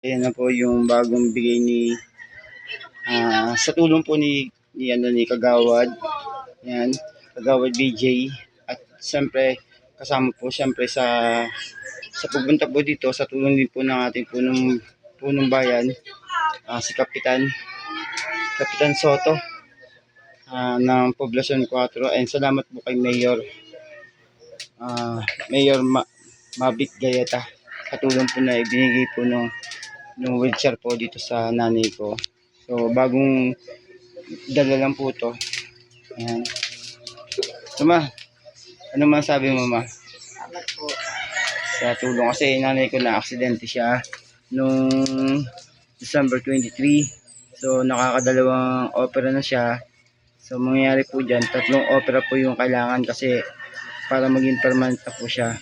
Ayan na po yung bagong bigay ni sa tulong po ni Kagawad. Yan, Kagawad BJ. At siyempre kasama po siyempre sa pupunta po dito sa tulong din po ng ating punong bayan, si Kapitan Soto ng Poblacion 4. And salamat po kay Mayor Mavic Gayeta sa tulong po na ibinigay po ng wheelchair po dito sa nanay ko. So bagong dala lang po to. Ayan. So ano masabi mo, ma? Salamat po. Sa tulong kasi nanay ko na aksidente siya nung December 23. So nakakadalawang opera na siya. So mangyayari po dyan, 3 opera po yung kailangan kasi para maging permanent na po siya.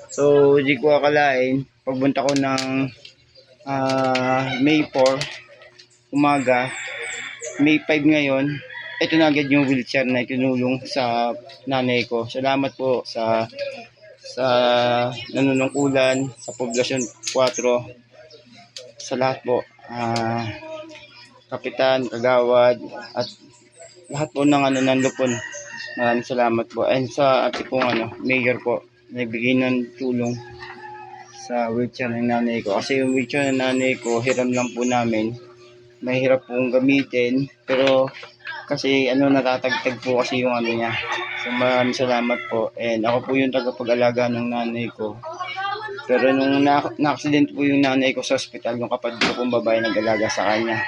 So di ko akalain, pagbunta ko ng May 4 umaga, May 5 ngayon, ito na agad yung wheelchair na itinulong sa nanay ko. Salamat po sa nanunungkulan sa Poblacion 4, sa lahat po, Kapitan, Kagawad, at lahat po ng ng lupon. Maraming salamat po. And sa ating pong mayor po, nagbigay ng tulong sa wheelchair ng nanay ko. Kasi yung wheelchair ng nanay ko, hiram lang po namin. Mahirap pong gamitin. Pero kasi natatagtag po kasi yung niya. So maraming salamat po. And ako po yung tagapag-alaga ng nanay ko. Pero nung na-accident po yung nanay ko sa ospital, yung kapatid ko pong babae nag-alaga sa kanya.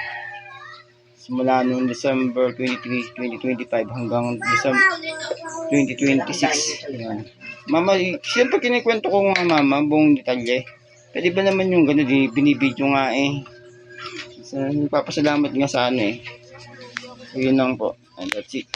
Simula noong December 23, 2025 hanggang December 2026. Ayan. Mama, siyempre kinikwento ko nga mama, buong detalye. Pwede ba naman yung gano'n, binibidyo nga eh. So, nagpapasalamat nga sa So, yun lang po. And that's it.